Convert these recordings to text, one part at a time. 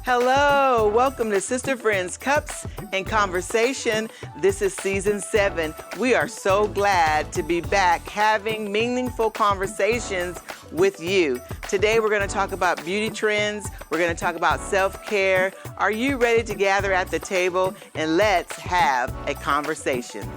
Hello, welcome to Sister Friends Cups and Conversation. This is season 7. We are so glad to be back having meaningful conversations with you. Today we're going to talk about beauty trends. We're going to talk about self-care. Are you ready to gather at the table? And let's have a conversation.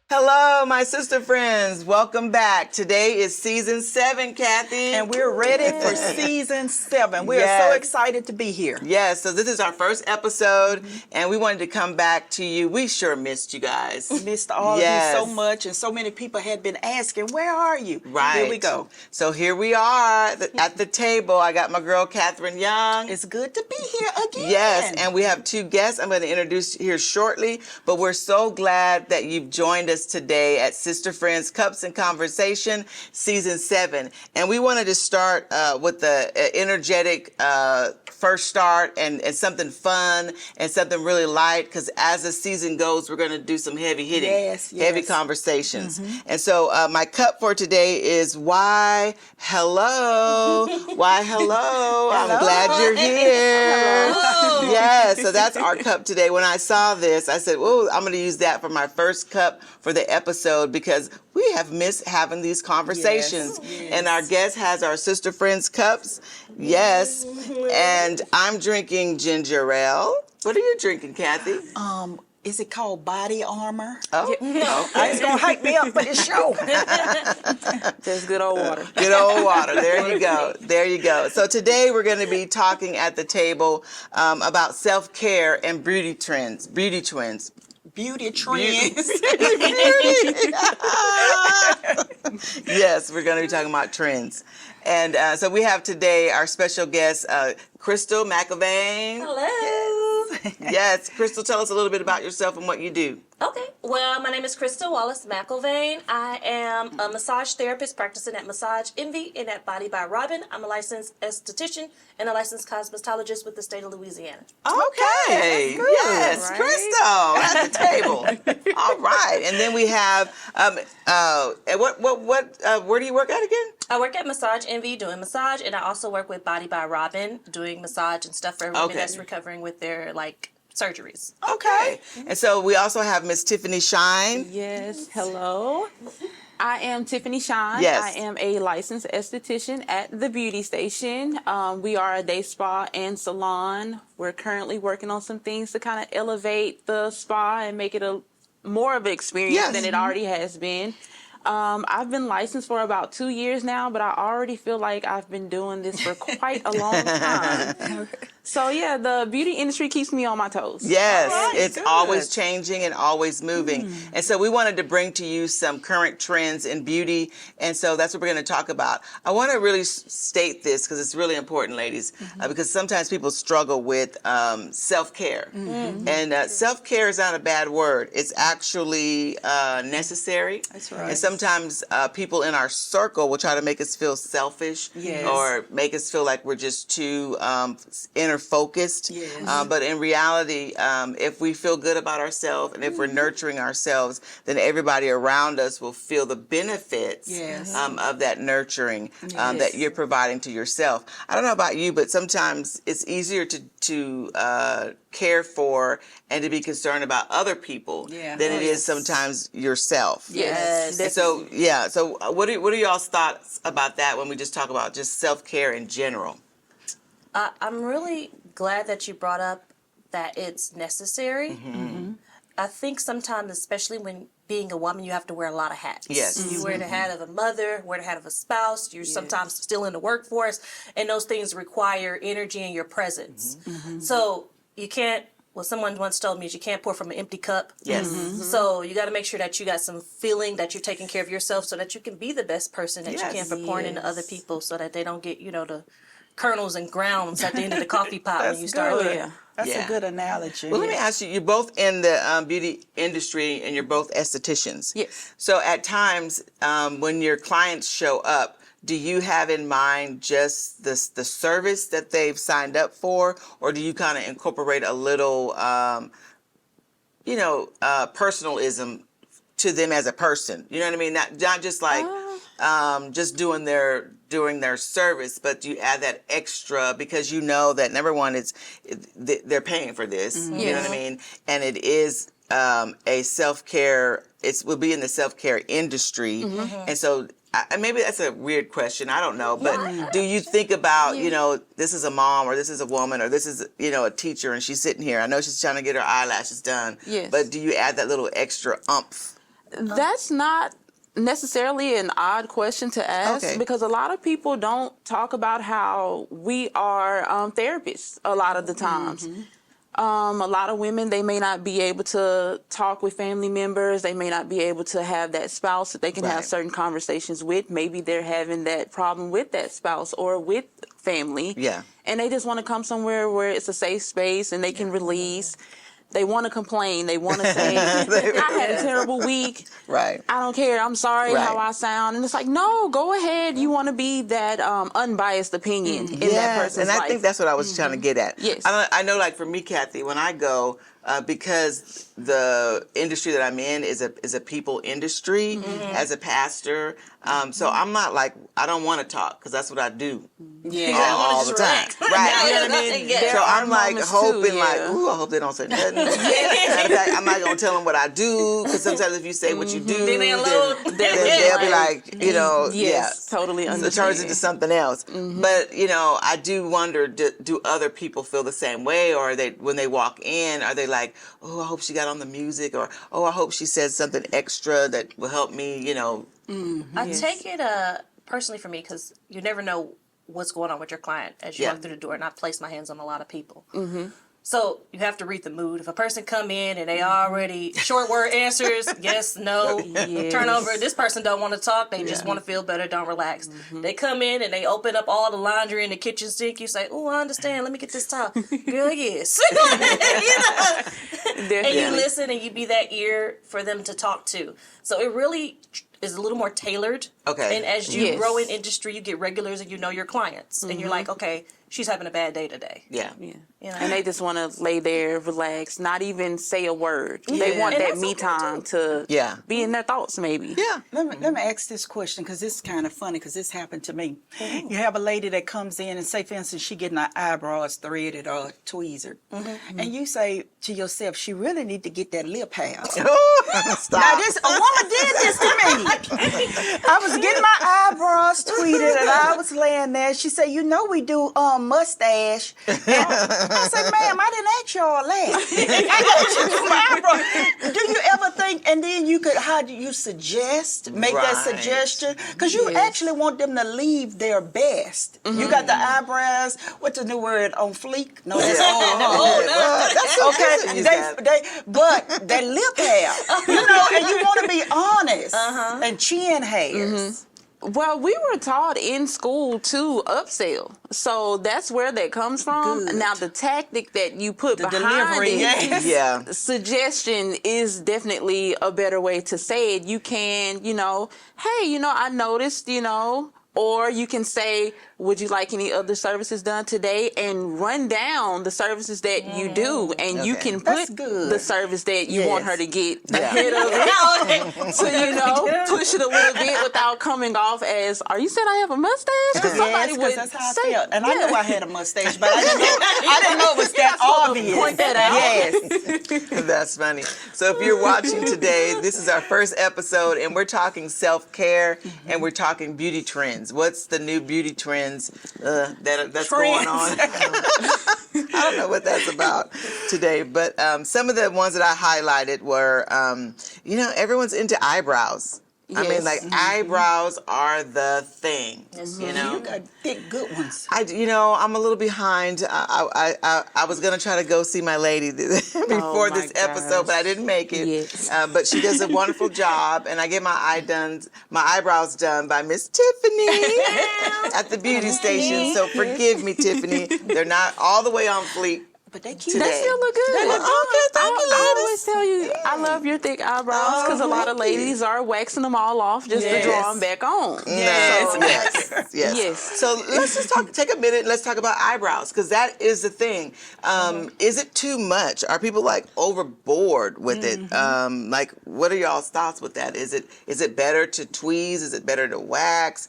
Hello, my sister friends. Welcome back. Today is season 7, Kathy. And we're ready for season 7. We are so excited to be here. Yes, so this is our first episode, and we wanted to come back to you. We sure missed you guys. Missed all of you so much, and so many people had been asking, where are you? Right. Here we go. So here we are at the table. I got my girl, Catherine Young. It's good to be here again. Yes, and we have 2 guests I'm going to introduce here shortly, but we're so glad that you've joined us today at Sister Friends Cups and Conversation, season 7. And we wanted to start with the energetic first start and something fun and something really light, because as the season goes, we're going to do some heavy hitting, heavy conversations. And so my cup for today is why hello. Why hello. I'm glad you're here. Hello. Yes, so that's our cup today. When I saw this, I said, oh, I'm going to use that for my first cup for the episode, because we have missed having these conversations. Yes. And our guest has our Sister Friends cups. Yes. And I'm drinking ginger ale. What are you drinking, Kathy? Is it called body armor? Oh, okay. It's going to hype me up for this show. Just good old water. Good old water. There you go. There you go. So today we're going to be talking at the table about self-care and beauty trends. Beauty trends. Beauty trends. Yes, we're going to be talking about trends. And so we have today our special guest, Crystal McIlvaine. Hello. Yes, Crystal, tell us a little bit about yourself and what you do. Okay. Well, my name is Crystal Wallace McIlvaine. I am a massage therapist practicing at Massage Envy and at Body by Robin. I'm a licensed esthetician and a licensed cosmetologist with the state of Louisiana. Okay. Yes, Right. Crystal at the table. All right. And then we have where do you work at again? I work at Massage Envy doing massage, and I also work with Body by Robin doing massage and stuff for women that's recovering with their surgeries. Okay. And so we also have Miss Tiffany Shine. Yes, hello. I am Tiffany Shine. Yes. I am a licensed esthetician at the Beauty Station. We are a day spa and salon. We're currently working on some things to kind of elevate the spa and make it more of an experience than it already has been. I've been licensed for about 2 years now, but I already feel like I've been doing this for quite a long time. So yeah, the beauty industry keeps me on my toes. Yes, Right, it's good. always changing and always moving. And so we wanted to bring to you some current trends in beauty. And so that's what we're going to talk about. I want to really state this because it's really important, ladies, because sometimes people struggle with self-care. And self-care is not a bad word. It's actually necessary. That's right. And sometimes people in our circle will try to make us feel selfish or make us feel like we're just too inner focused. But in reality, if we feel good about ourselves and if we're nurturing ourselves, then everybody around us will feel the benefits of that nurturing that you're providing to yourself. I don't know about you, but sometimes it's easier to care for and to be concerned about other people than it is sometimes yourself. Yes. And so, what are y'all's thoughts about that when we just talk about just self-care in general? I'm really glad that you brought up that it's necessary. I think sometimes, especially when being a woman, you have to wear a lot of hats. Yes. You wear the hat of a mother, wear the hat of a spouse. You're sometimes still in the workforce, and those things require energy and your presence. So you can't, well, someone once told me you can't pour from an empty cup. Yes. So you got to make sure that you got some feeling that you're taking care of yourself so that you can be the best person that you can for pouring into other people so that they don't get, kernels and grounds at the end of the coffee pot when you start. good. Yeah. That's Yeah. a good analogy. Well, let me ask you, you're both in the beauty industry and you're both estheticians. Yes. So at times when your clients show up, do you have in mind just the service that they've signed up for, or do you kind of incorporate a little, personalism to them as a person? You know what I mean? Not just like just doing their service, but you add that extra because you know that number one, they're paying for this. You know what Yes. I mean? And it is a self-care. Will be in the self-care industry, and so. Maybe that's a weird question. I don't know. But do you think about, this is a mom or this is a woman or this is, a teacher and she's sitting here. I know she's trying to get her eyelashes done. Yes. But do you add that little extra umph? That's not necessarily an odd question to ask Okay. because a lot of people don't talk about how we are therapists a lot of the times. A lot of women, they may not be able to talk with family members. They may not be able to have that spouse that they can have Right. certain conversations with. Maybe they're having that problem with that spouse or with family. Yeah. And they just want to come somewhere where it's a safe space and they can release. They want to complain. They want to say, I had a terrible week. Right. I don't care. I'm sorry Right. how I sound. And it's like, no, go ahead. You want to be that unbiased opinion in that person's and I life. think that's what I was trying to get at. Yes. I know, like for me, Kathy, when I go, because the industry that I'm in is a people industry as a pastor. So I'm not like, I don't want to talk because that's what I do all the time. Right. You know what I mean? Yeah. So I'm like moments hoping too, like, yeah. ooh, I hope they don't say nothing. Matter of fact, I'm not going to tell them what I do because sometimes if you say what you do, Then they'll load. then they'll be like, Yes, totally so it understand. turns into something else. But, I do wonder, do other people feel the same way? Or are they, when they walk in, are they like, oh, I hope she got on the music? Or, oh, I hope she said something extra that will help me, I take it personally for me because you never know what's going on with your client as you Yeah. walk through the door, and I place my hands on a lot of people. So you have to read the mood. If a person come in and they already short word answers, yes, no, turn over. This person don't want to talk. They just want to feel better. Don't relax. They come in and they open up all the laundry in the kitchen sink. You say, oh, I understand. Let me get this towel. Girl, yes. And you listen and you be that ear for them to talk to. So it really is a little more tailored. Okay. And as you Yes. grow in industry, you get regulars and you know your clients. And you're like, okay, she's having a bad day today. Yeah. Yeah. You know? And they just want to lay there, relax, not even say a word. They Yeah. want And that that's me okay, time too. to be in their thoughts, maybe. Yeah. Let me ask this question because this is kind of funny because this happened to me. You have a lady that comes in and say, for instance, she getting her eyebrows threaded or tweezered. And you say to yourself, she really need to get that lip hair. Stop. Now a woman did this to me. I was getting my eyebrows tweeted and I was laying there. She said, we do mustache. And I said, ma'am, I didn't ask y'all that. I got you do my eyebrows. Do you ever think, and then how do you make that Right. suggestion? Because you actually want them to leave their best. You got the eyebrows, what's the new word, on fleek? No, that's but that lip hair, and you want to be honest, and chin hairs. Well, we were taught in school to upsell. So that's where that comes from. Good. Now, the tactic that you put behind delivery, it, yes. Yeah. suggestion is definitely a better way to say it. You can, hey, I noticed, or you can say, would you like any other services done today? And run down the services that you do. And you Okay. can That's put good. the service that you want Yes. her to get ahead of it. So, push it a little bit without coming off as, are you saying I have a mustache? Because somebody Yes, would that's how I say, felt. And I knew I had a mustache, but I didn't know it was that obvious. point that out. Yes. That's funny. So if you're watching today, this is our first episode, and we're talking self-care, and we're talking beauty trends. What's the new beauty trends that's going on? I don't know what that's about today, but some of the ones that I highlighted were, everyone's into eyebrows. I mean, like eyebrows are the thing. Yes, You know. You got thick, good ones. I'm a little behind. I was gonna try to go see my lady before my this episode, but I didn't make it. Yes. But she does a wonderful job, and I get my eyebrows done by Miss Tiffany at the beauty station. So forgive me, Tiffany. They're not all the way on fleek. But they cute. Today. They still look good. Okay, thank you, I ladies. always tell you, I love your thick eyebrows because a lot of thank you. ladies are waxing them all off just to draw them back on. Yes. Yes. So let's just take a minute. Let's talk about eyebrows because that is the thing. Is it too much? Are people like overboard with it? Like, what are y'all's thoughts with that? Is it better to tweeze? Is it better to wax?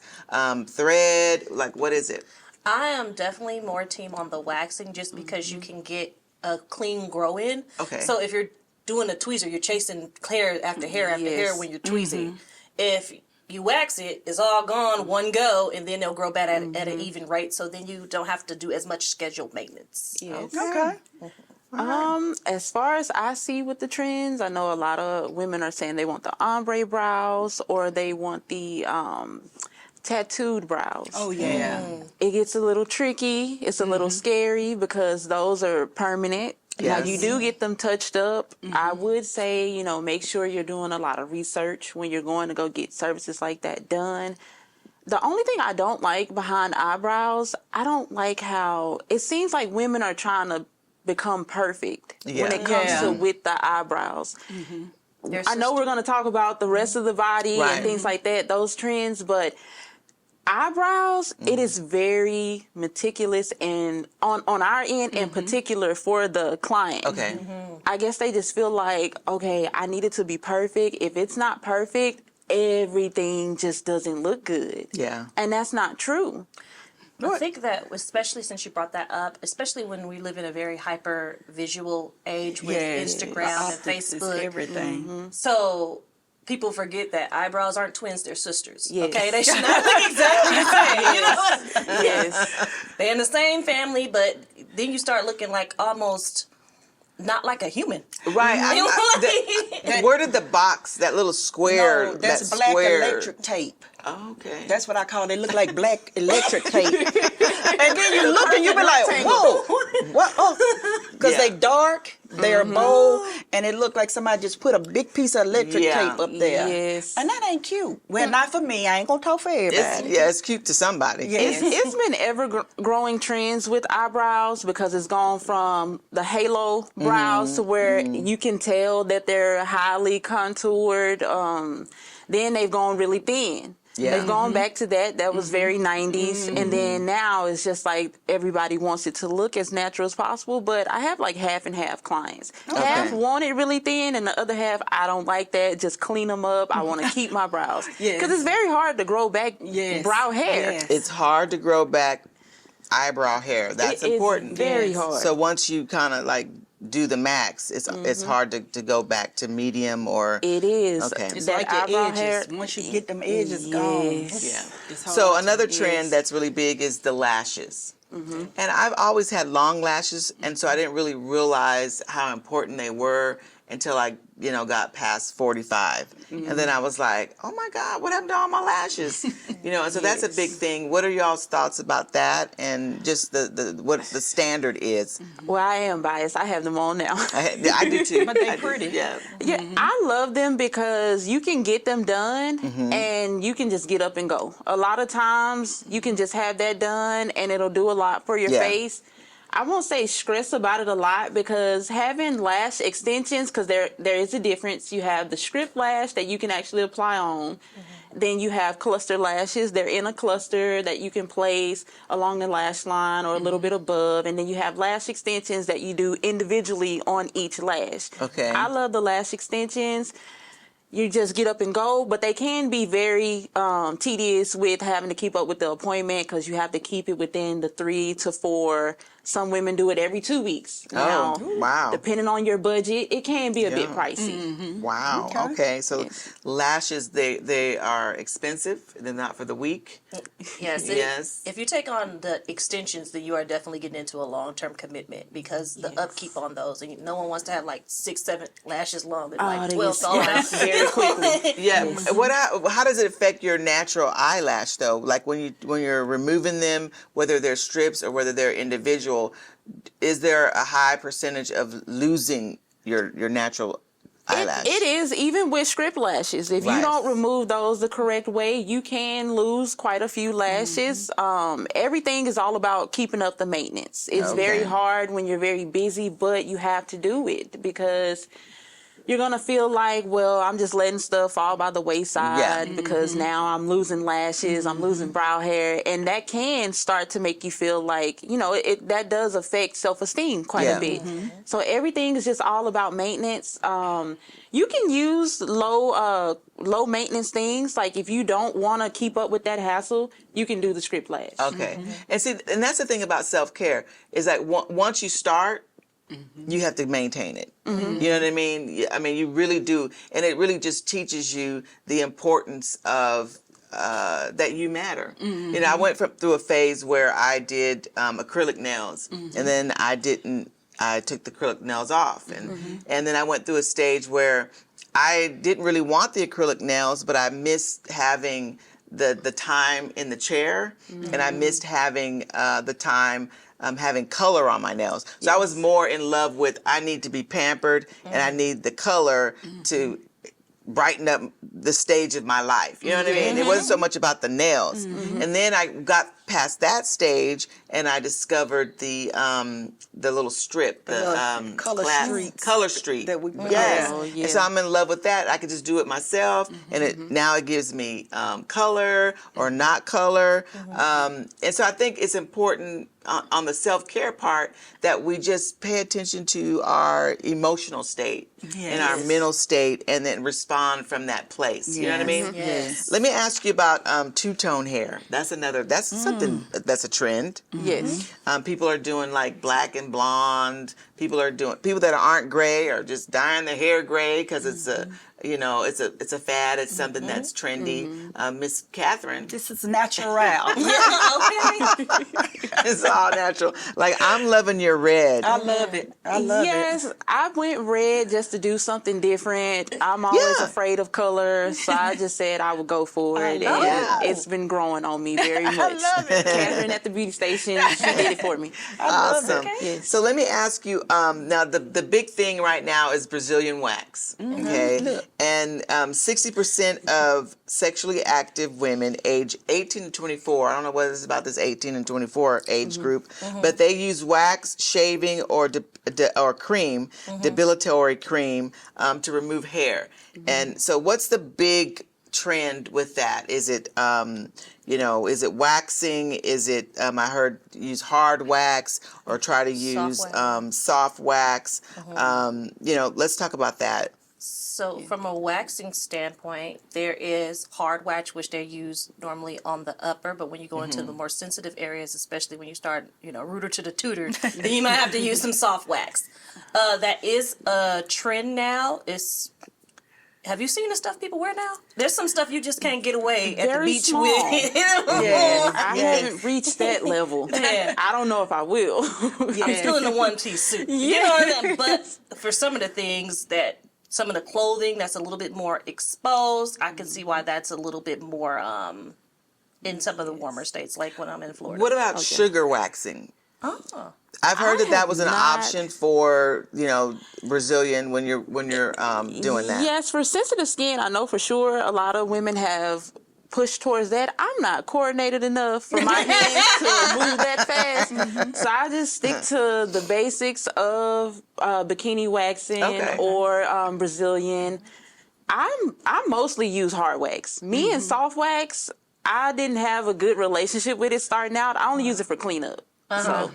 Thread? Like, what is it? I am definitely more team on the waxing just because you can get a clean grow in. Okay. So if you're doing a tweezer, you're chasing hair after hair after hair when you're tweezing. If you wax it, it's all gone one go, and then they'll grow back at an even rate. So then you don't have to do as much scheduled maintenance. Yes. Okay. As far as I see with the trends, I know a lot of women are saying they want the ombre brows or they want the tattooed brows. Oh yeah. It gets a little tricky. It's a little scary because those are permanent. Now Yes. you do get them touched up. I would say, make sure you're doing a lot of research when you're going to go get services like that done. The only thing I don't like behind eyebrows, I don't like how it seems like women are trying to become perfect when it comes to with the eyebrows. I know we're going to talk about the rest of the body Right. and things like that, those trends, but eyebrows, it is very meticulous and on our end in particular for the client. Okay. I guess they just feel like, okay, I need it to be perfect. If it's not perfect, everything just doesn't look good. Yeah. And that's not true. I think that, especially since you brought that up, especially when we live in a very hyper visual age with Instagram and Facebook, Everything. so people forget that eyebrows aren't twins; they're sisters. Yes. Okay, they should not look exactly the same. You know what? Yes. They're in the same family, but then you start looking like almost not like a human. Right. Where did the box, that little square, No, that's that black square? electric tape. Oh, okay. That's what I call it. They look like black electric tape. And then you look and you be like, whoa, what? Oh, because they dark, they're bold, and it look like somebody just put a big piece of electric tape up there. Yes. And that ain't cute. Well, not for me. I ain't gonna talk for everybody. It's cute to somebody. Yes. It's been ever growing trends with eyebrows because it's gone from the halo brows to where you can tell that they're highly contoured. Then they've gone really thin. Yeah. They've gone back to that. That was very 90s. And then now it's just like everybody wants it to look as natural as possible. But I have like half and half clients. Half want it really thin, and the other half, I don't like that. Just clean them up. I want to keep my brows. Because it's very hard to grow back brow hair. Yes. It's hard to grow back eyebrow hair. That's It is important. very hard. So once you kind of like do the max, it's hard to go back to medium or. It is. Okay. It's That like your eyebrow edges. hair. Once you get them edges gone. Yes. Yeah. It's hard So to- another trend that's really big is the lashes. And I've always had long lashes, and so I didn't really realize how important they were until I, got past 45. And then I was like, oh my God, what happened to all my lashes? And so that's a big thing. What are y'all's thoughts about that and just what the standard is? Well, I am biased. I have them on now. I do too. But they I do. pretty. Yeah. Yeah, I love them because you can get them done and you can just get up and go. A lot of times you can just have that done and it'll do a lot for your Yeah. face. I won't say stress about it a lot because having lash extensions, because there is a difference. You have the strip lash that you can actually apply on. Then you have cluster lashes. They're in a cluster that you can place along the lash line or a little bit above. And then you have lash extensions that you do individually on each lash. Okay. I love the lash extensions. You just get up and go, but they can be very tedious with having to keep up with the appointment because you have to keep it within the 3 to 4 Some women do it every 2 weeks. Oh, Now, wow. depending on your budget, it can be a bit pricey. Wow. Okay. So lashes, they are expensive. They're not for the weak. Yes. Yes. If you take on the extensions, then you are definitely getting into a long-term commitment because the upkeep on those, and no one wants to have like 6, 7 lashes long and like they 12 get fall out. very quickly. Yeah. How does it affect your natural eyelash though? Like when you're removing them, whether they're strips or whether they're individual, is there a high percentage of losing your natural eyelash? It is, even with strip lashes. If Right. you don't remove those the correct way, you can lose quite a few lashes. Everything is all about keeping up the maintenance. It's very hard when you're very busy, but you have to do it because you're going to feel like, well, I'm just letting stuff fall by the wayside because now I'm losing lashes, I'm losing brow hair, and that can start to make you feel like, that does affect self-esteem quite a bit. So everything is just all about maintenance. You can use low maintenance things. Like if you don't want to keep up with that hassle, you can do the strip lash. Okay. And see, and that's the thing about self-care is that once you start, you have to maintain it. You know what I mean? I mean, you really do. And it really just teaches you the importance of that you matter. I went through a phase where I did acrylic nails, and then I took the acrylic nails off. And then I went through a stage where I didn't really want the acrylic nails, but I missed having the time in the chair, and I missed having the time having color on my nails. So I was more in love with, I need to be pampered and I need the color to brighten up the stage of my life. You know what I mean? It wasn't so much about the nails. And then I got past that stage and I discovered the little strip, the color street that we yes. Oh, yeah. And so I'm in love with that. I could just do it myself, and now it gives me color or not color. And so I think it's important on the self-care part that we just pay attention to our emotional state and our mental state, and then respond from that place. You know what I mean? Yes. Let me ask you about two-tone hair. That's something that's a trend. Yes. People are doing like black and blonde. People that aren't gray are just dyeing their hair gray because it's a fad. It's something that's trendy. Miss Catherine, This is natural. it's all natural. Like, I'm loving your red. I love it. Yes, I went red just to do something different. I'm always afraid of color, so I just said I would go for it. love And it. it's been growing on me very much. I love it. Catherine at the beauty station, she did it for me. Awesome. Yes. So let me ask you, now the big thing right now is Brazilian wax. Okay. And 60% of sexually active women age 18 to 24, I don't know what it's about this 18 and 24 age group, but they use wax, shaving, or cream, depilatory cream, to remove hair. And so what's the big trend with that? Is it, is it waxing? Is it, I heard use hard wax or try to use soft wax. Let's talk about that. So from a waxing standpoint, there is hard wax, which they use normally on the upper, but when you go into the more sensitive areas, especially when you start, rooter to the tutor, then you might have to use some soft wax. That is a trend now. Have you seen the stuff people wear now? There's some stuff you just can't get away at the Very beach small. with. I haven't reached that level. Yeah. I don't know if I will. I'm still in the one-piece suit. You know what I mean? But for some of the things some of the clothing that's a little bit more exposed, I can see why that's a little bit more in some of the warmer states, like when I'm in Florida. What about sugar waxing? Oh. I've heard that have was an not- option for Brazilian when you're doing that. Yes, for sensitive skin, I know for sure a lot of women have pushed towards that. I'm not coordinated enough for my hands to move that fast, so I just stick to the basics of bikini waxing or Brazilian. I mostly use hard wax. Me and soft wax, I didn't have a good relationship with it starting out. I only use it for cleanup. So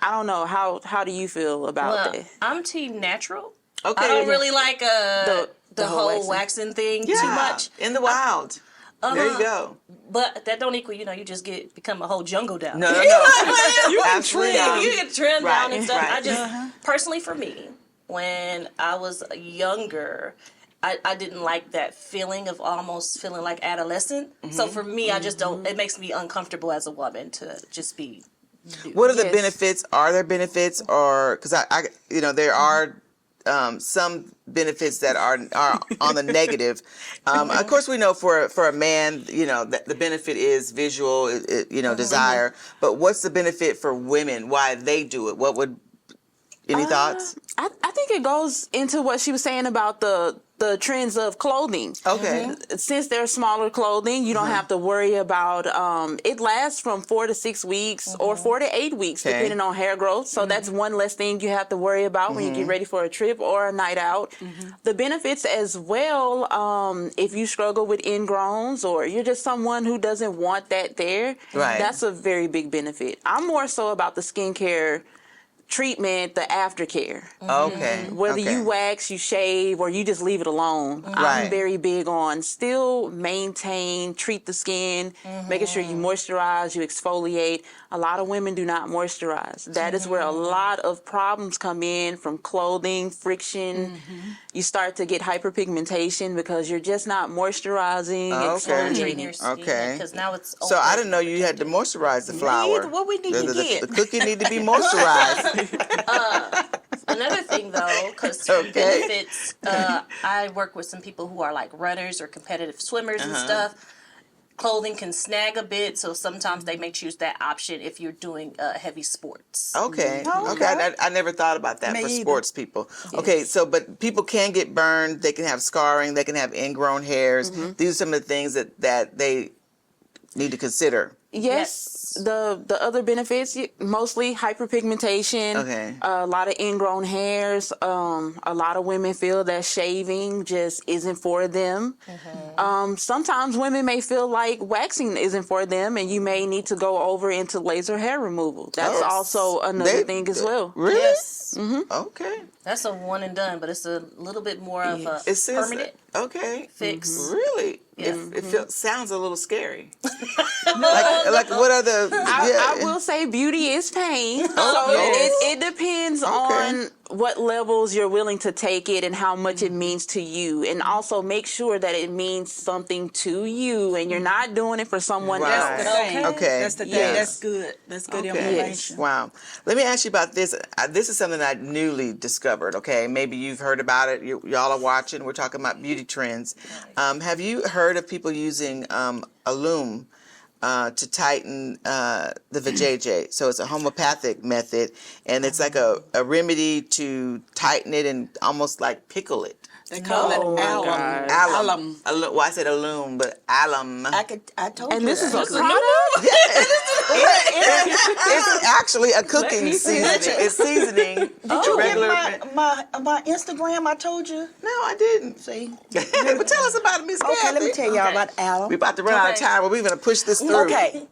I don't know. How do you feel about that? I'm team natural. Okay. I don't really like the whole whole waxing thing too Yeah, much. in the wild. There you go. But that don't equal, you just become a whole jungle down. No. You can Absolutely trim, not. you can trim down and stuff. Right. I just personally, for me, when I was younger, I didn't like that feeling of almost feeling like adolescent. So for me, I just don't. It makes me uncomfortable as a woman to just be. What are the Yes. benefits? Are there benefits, or because I there are some benefits that are on the negative. Of course, we know for a man, that the benefit is visual, desire. But what's the benefit for women? Why they do it? What would any thoughts? I think it goes into what she was saying about the trends of clothing. Okay. Since they're smaller clothing, you don't have to worry about, it lasts from 4 to 6 weeks or 4 to 8 weeks, Okay. depending on hair growth. So that's one less thing you have to worry about when you get ready for a trip or a night out. The benefits as well, if you struggle with ingrowns or you're just someone who doesn't want that there, Right. that's a very big benefit. I'm more so about the skincare treatment, the aftercare. Okay. Whether okay. you wax, you shave, or you just leave it alone. Right. I'm very big on still maintain, treat the skin, making sure you moisturize, you exfoliate. A lot of women do not moisturize. That is where a lot of problems come in, from clothing, friction. You start to get hyperpigmentation because you're just not moisturizing, Okay. Hydrating your exfoliating. skin, Okay. because now it's So I open. didn't know you had to moisturize the flour. What we need to get. The cookie need to be moisturized. Another thing, though, because Okay. benefits, I work with some people who are like runners or competitive swimmers and stuff. Clothing can snag a bit, so sometimes they may choose that option if you're doing heavy sports. Okay. Oh, Okay. okay. I never thought about that Me for either. sports people. Okay. So, but people can get burned. They can have scarring. They can have ingrown hairs. These are some of the things that they need to consider. Yes. The other benefits, mostly hyperpigmentation, Okay. a lot of ingrown hairs. A lot of women feel that shaving just isn't for them. Sometimes women may feel like waxing isn't for them, and you may need to go over into laser hair removal. That's also another thing as well. Really? Yes. Okay. That's a one and done, but it's a little bit more of a It says permanent okay. fix. Really? Yeah. It sounds a little scary. like what are the? I will say beauty is pain. So it depends on what levels you're willing to take it and how much it means to you. And also make sure that it means something to you and you're not doing it for someone Right. else. That's the thing. Okay. That's the thing. Yes. That's good. That's good Okay. information. Wow. Let me ask you about this. This is something I newly discovered. Okay, maybe you've heard about it. Y'all are watching. We're talking about beauty trends. Have you heard of people using a loom to tighten the vajayjay? So it's a homeopathic method, and it's like a remedy to tighten it and almost like pickle it. They call Oh it my alum. God. Alum. Well, I said a loom, but alum. I told you. And this is a that. product? It's actually a cooking me see seasoning. it. It's seasoning. Did you regular. get my Instagram? I told you. No, I didn't. See. But tell us about it, Miss Okay, let me Kathy. tell y'all about alum. We're about to run out of Okay. time, but we're going to push this through. Okay.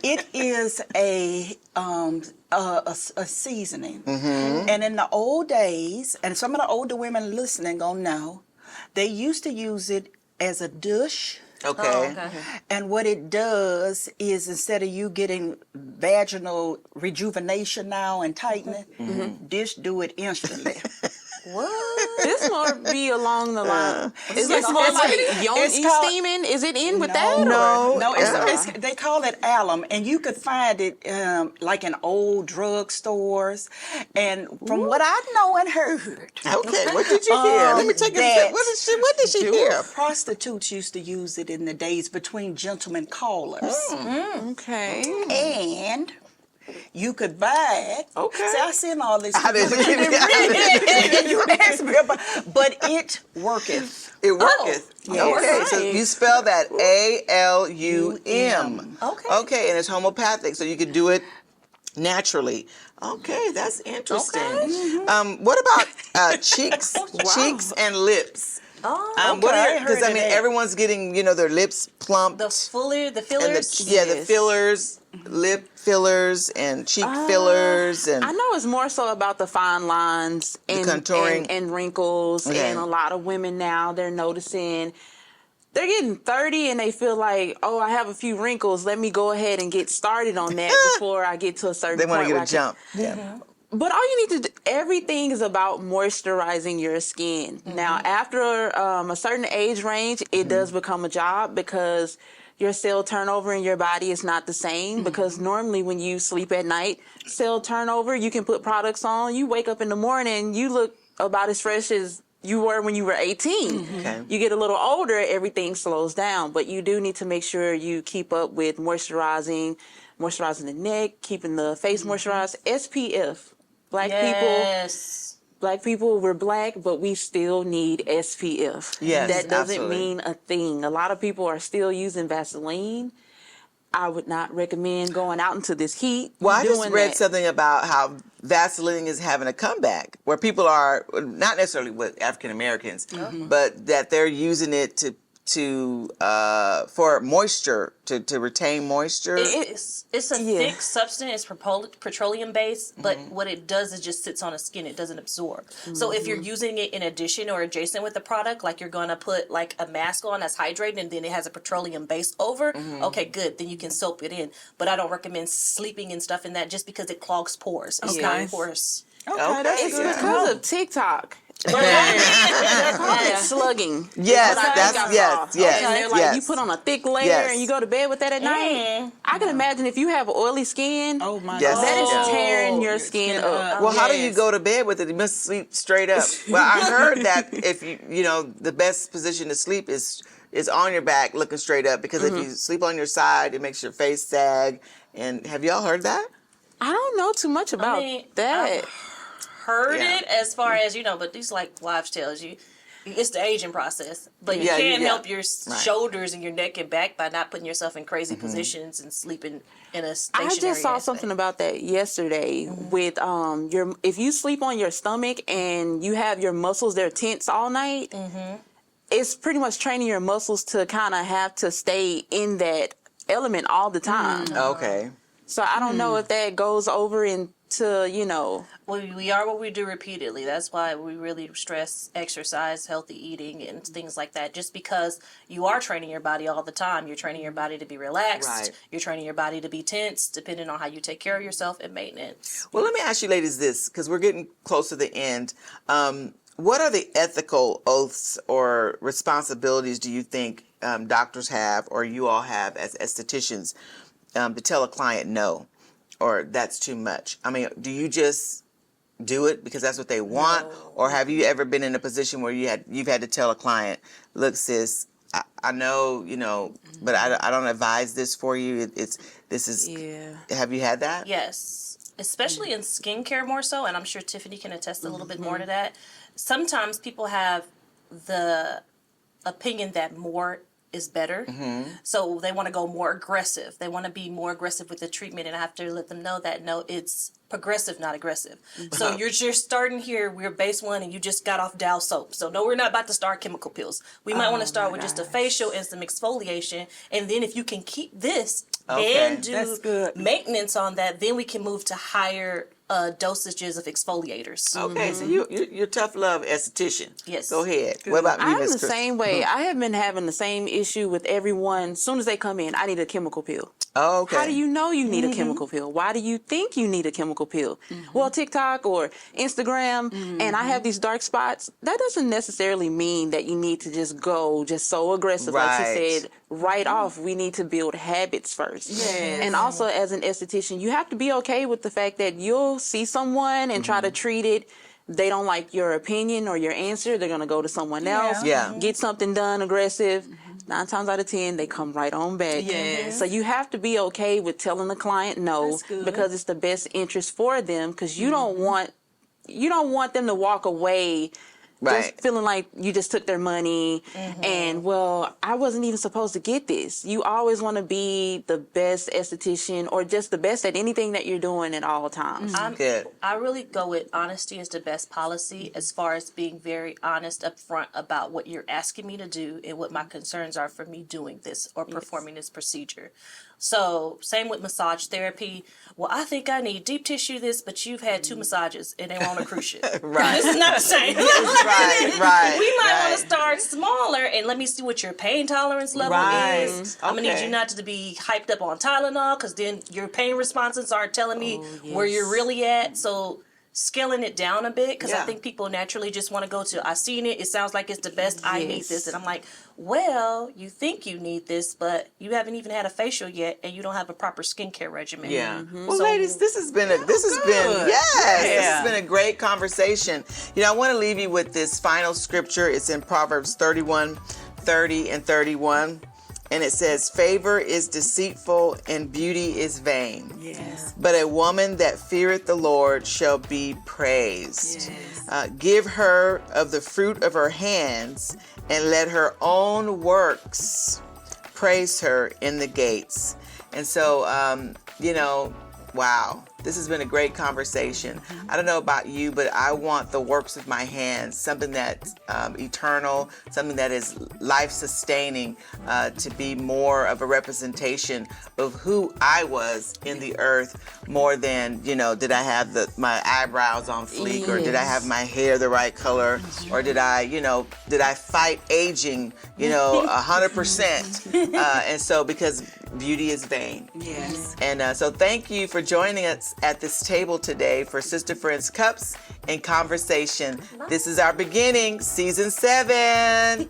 It is a seasoning, and in the old days, and some of the older women listening gonna know, they used to use it as a douche. Okay. Oh, okay. And what it does is, instead of you getting vaginal rejuvenation now and tightening, dish do it instantly. This more be along the line. Is It's this more called- like it's yoni called- steaming? Is it in with that? No. No, it's, they call it alum, and you could find it like in old drug stores. And from what I know and heard, Okay, what did you hear? Let me take a that- step. What did she hear? prostitutes used to use it in the days between gentlemen callers. Okay. And you could buy it. Okay. See, I seen all this. I didn't- but you didn't read it. You asked me about, but it worketh. It worketh. yes. Okay, so you spell that ALUM. Okay. Okay, and it's homeopathic, so you could do it naturally. Okay, that's interesting. What about cheeks and lips? Oh, What I are ain't because heard I of mean that. everyone's getting their lips plumped the and the fillers. the Yes. fillers, lip fillers and cheek fillers and I know it's more so about the fine lines and contouring. and wrinkles, Okay. and a lot of women now they're noticing they're getting 30 and they feel like, oh, I have a few wrinkles. Let me go ahead and get started on that before I get to a certain They point. want to where get a I jump. Yeah. But all you need to do, everything is about moisturizing your skin. Now, after a certain age range, it does become a job because your cell turnover in your body is not the same. Because normally when you sleep at night, cell turnover, you can put products on. You wake up in the morning, you look about as fresh as you were when you were 18. Okay. You get a little older, everything slows down. But you do need to make sure you keep up with moisturizing the neck, keeping the face moisturized. SPF. Black people, we're black, but we still need SPF. Yes, that doesn't absolutely. mean a thing. A lot of people are still using Vaseline. I would not recommend going out into this heat. Well, I just doing read that. something about how Vaseline is having a comeback, where people are not necessarily with African Americans, but that they're using it to for moisture, to retain moisture. It's a thick substance. It's petroleum based, but what it does is just sits on the skin. It doesn't absorb. So if you're using it in addition or adjacent with the product, like you're gonna put like a mask on that's hydrating and then it has a petroleum base over, okay, good. Then you can soak it in. But I don't recommend sleeping and stuff in that just because it clogs pores. It's not porous. Okay, It's good. because of TikTok. They're calling it slugging. Yes, That's what I that's got yes, off. yes, And they're like, yes. you put on a thick layer Yes. and you go to bed with that at night. I can imagine if you have oily skin, Oh my Yes. God. that is Yeah. tearing your skin up. Well, how do you go to bed with it? You must sleep straight up. Well, I heard that if you know, the best position to sleep is on your back, looking straight up, because if you sleep on your side, it makes your face sag. And have y'all heard that? I don't know too much about that. Heard Yeah. it as far as but these like wives tells you it's the aging process, but you Yeah, can't yeah. help your shoulders and your neck and back by not putting yourself in crazy positions and sleeping in a I stationary just saw aspect. something about that yesterday with if you sleep on your stomach and you have your muscles they're tense all night, it's pretty much training your muscles to kind of have to stay in that element all the time. Okay. So I don't know if that goes over into We are what we do repeatedly. That's why we really stress exercise, healthy eating, and things like that. Just because you are training your body all the time. You're training your body to be relaxed. Right. You're training your body to be tense, depending on how you take care of yourself and maintenance. Well, let me ask you ladies this, because we're getting close to the end. What are the ethical oaths or responsibilities do you think doctors have, or you all have as estheticians, to tell a client no, or that's too much? I mean, do you just do it because that's what they want, or have you ever been in a position where you've had to tell a client, look, sis, I know, but I don't advise this for you. Have you had that? Yes, especially in skincare more so, and I'm sure Tiffany can attest a little bit more to that. Sometimes people have the opinion that more is better, so they want to go more aggressive. They want to be more aggressive with the treatment, and I have to let them know that no, it's progressive, not aggressive. So you're just starting here. We're base one, and you just got off Dow soap. So no, we're not about to start chemical peels. We might want to start with just a facial and some exfoliation, and then if you can keep this and That's do good. maintenance on that, then we can move to higher dosages of exfoliators. Okay, so you're tough love esthetician. Yes. Go ahead. What about you, I'm Miss the Chris? same way. I have been having the same issue with everyone. As soon as they come in, I need a chemical peel. Oh, okay. How do you know you need a chemical peel? Why do you think you need a chemical peel? Well, TikTok or Instagram, and I have these dark spots. That doesn't necessarily mean that you need to just go so aggressive, like Right. she said, right off. We need to build habits first. Yes. And also, as an esthetician, you have to be okay with the fact that you'll see someone and try to treat it. They don't like your opinion or your answer. They're going to go to someone else, Yeah. get something done aggressive. 9 times out of 10, they come right on back. Yes. So you have to be okay with telling the client no, That's good. because it's the best interest for them. Because you don't want them to walk away Right. just feeling like you just took their money and, well, I wasn't even supposed to get this. You always want to be the best esthetician or just the best at anything that you're doing at all times. Good. I really go with honesty is the best policy as far as being very honest up front about what you're asking me to do and what my concerns are for me doing this or performing this procedure. So same with massage therapy. Well, I think I need deep tissue this, but you've had 2 massages and they were on a cruise ship. Right. This is not the same. Right. We might want to start smaller and let me see what your pain tolerance level is. I'm gonna need you not to be hyped up on Tylenol, because then your pain responses are telling me where you're really at. So scaling it down a bit, because I think people naturally just want to go to, I seen it, it sounds like it's the best, I need this. And I'm like, well, you think you need this, but you haven't even had a facial yet, and you don't have a proper skincare regimen. Yeah. Well, ladies, this has been a great conversation. You know, I want to leave you with this final scripture. It's in Proverbs 31:30 and 31. And it says, favor is deceitful and beauty is vain. Yes. But a woman that feareth the Lord shall be praised. Yes. Give her of the fruit of her hands, and let her own works praise her in the gates. And so, you know, wow, this has been a great conversation. I don't know about you, but I want the works of my hands, something that's eternal, something that is life-sustaining, to be more of a representation of who I was in the earth, more than, you know, did I have my eyebrows on fleek, or did I have my hair the right color, or did I fight aging, 100%. And so, because beauty is vain. Yes. And so thank you for joining us at this table today for Sister Friends Cups and Conversation. This is our beginning, season 7.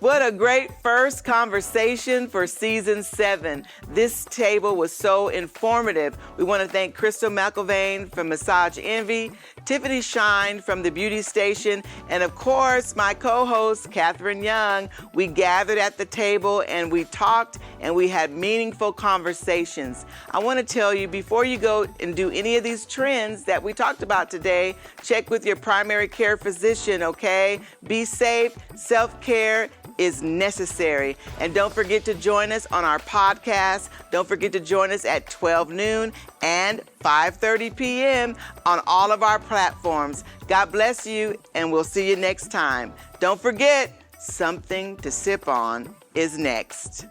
What a great first conversation for season 7. This table was so informative. We want to thank Crystal McIlvaine from Massage Envy, Tiffany Shine from the Beauty Station, and of course, my co-host, Catherine Young. We gathered at the table and we talked and we had meaningful conversations. I want to tell you, before you go and do any of these trends that we talked about today, check with your primary care physician, okay? Be safe, self-care is necessary. And don't forget to join us on our podcast. Don't forget to join us at 12 noon and 5:30 p.m. on all of our platforms. God bless you, and we'll see you next time. Don't forget, something to sip on is next.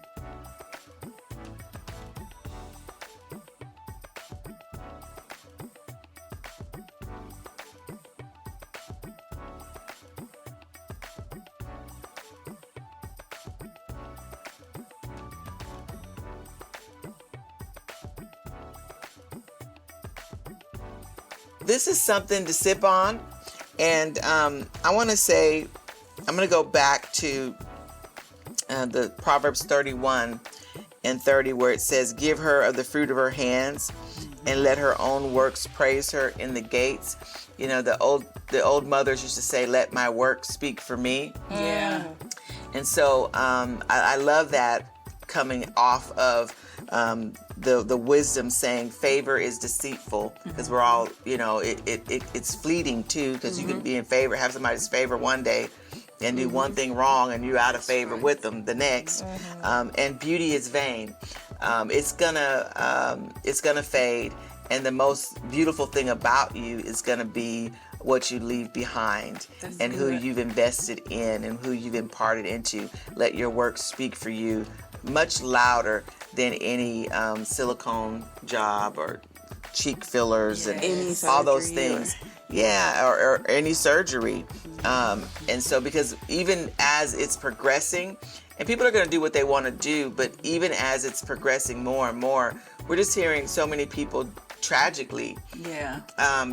This is something to sip on, and I want to say, I'm going to go back to the Proverbs 31 and 30, where it says, give her of the fruit of her hands, and let her own works praise her in the gates. You know, the old mothers used to say, let my work speak for me. Yeah. And so I love that, coming off of the wisdom saying favor is deceitful, because we're all, it's fleeting too, because you can be in favor, have somebody's favor one day and do one thing wrong and you're out of favor with them the next. And beauty is vain. It's gonna fade, and the most beautiful thing about you is gonna be what you leave behind. That's and good. Who you've invested in and who you've imparted into. Let your work speak for you much louder than any silicone job or cheek fillers and all those things. Or any surgery. And so, because even as it's progressing, and people are going to do what they want to do, but even as it's progressing more and more, we're just hearing so many people tragically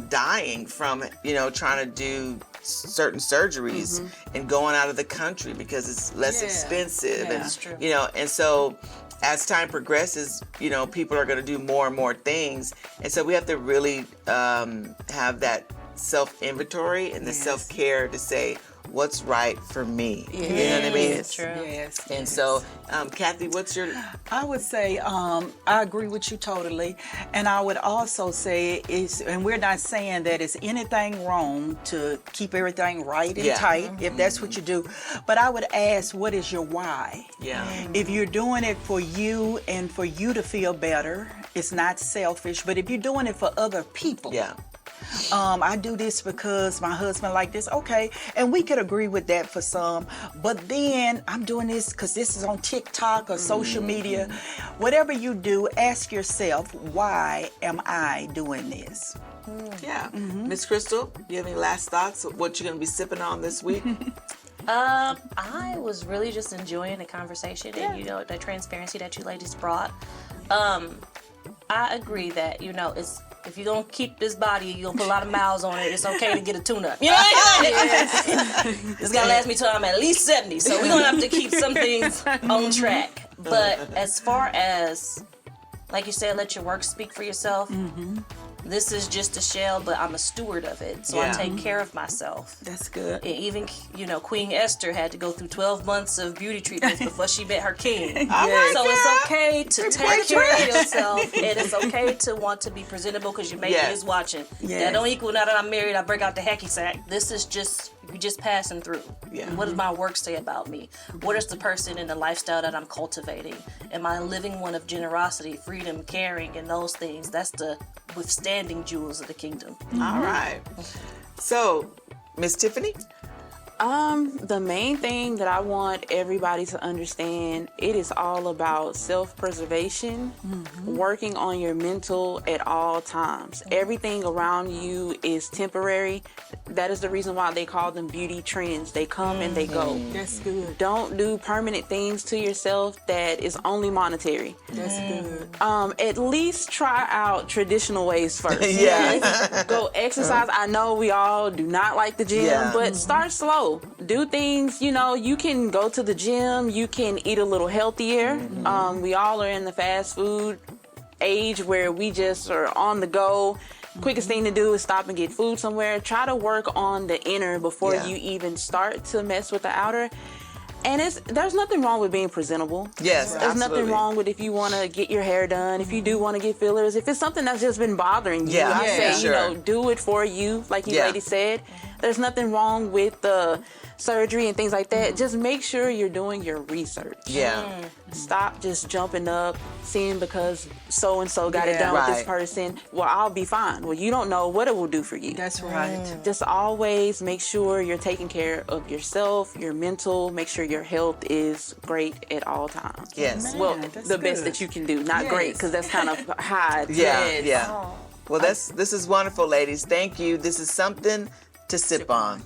dying from, trying to do certain surgeries and going out of the country because it's less expensive. And, that's true. And so as time progresses, people are going to do more and more things. And so we have to really have that self-inventory and the self-care to say, what's right for me? You know what I mean? It's true. Yes. And so, Kathy, what's your... I would say I agree with you totally. And I would also say and we're not saying that it's anything wrong to keep everything right and tight, if that's what you do. But I would ask, what is your why? Yeah. If you're doing it for you and for you to feel better, it's not selfish. But if you're doing it for other people... I do this because my husband like this. Okay, and we could agree with that for some. But then I'm doing this because this is on TikTok or social media. Whatever you do, ask yourself, why am I doing this? Yeah. Miss Crystal, you have any last thoughts of what you're going to be sipping on this week? I was really just enjoying the conversation and, you know, the transparency that you ladies brought. I agree that, you know, it's, if you're going to keep this body, you're going to put a lot of miles on it, it's okay to get a tune-up. You know what I mean? It's going to last me till I'm at least 70, so we're going to have to keep some things on track. But as far as, like you said, let your work speak for yourself. This is just a shell, but I'm a steward of it, so I take care of myself. That's good. And even, you know, Queen Esther had to go through 12 months of beauty treatments before she met her king. So it's okay to take care of yourself, and it's okay to want to be presentable because your mate is watching. That don't equal now that I'm married, I break out the hacky sack. This is just, we just passing through. What does my work say about me? What is the person and the lifestyle that I'm cultivating? Am I living one of generosity, freedom, caring, and those things? That's the withstanding jewels of the kingdom. All right. So, Miss Tiffany? The main thing that I want everybody to understand, it is all about self-preservation, working on your mental at all times. Everything around you is temporary. That is the reason why they call them beauty trends. They come and they go. That's good. Don't do permanent things to yourself that is only monetary. That's good. At least try out traditional ways first. Go exercise. I know we all do not like the gym, but start slow. Do things, you know, you can go to the gym, you can eat a little healthier. We all are in the fast food age where we just are on the go. Quickest thing to do is stop and get food somewhere. Try to work on the inner before you even start to mess with the outer. And there's nothing wrong with being presentable. Yes, There's nothing wrong with if you want to get your hair done, if you do want to get fillers, if it's something that's just been bothering you. I say, you know, do it for you, like you lady said. There's nothing wrong with the surgery and things like that. Just make sure you're doing your research. Stop just jumping up, seeing because so-and-so got it done with this person. Well, I'll be fine. Well, you don't know what it will do for you. That's right. Just always make sure you're taking care of yourself, your mental, make sure your health is great at all times. Yes. Well, that's the best good. that you can do. Not great, because that's kind of high. Well, this is wonderful, ladies. Thank you. This is something to sip on.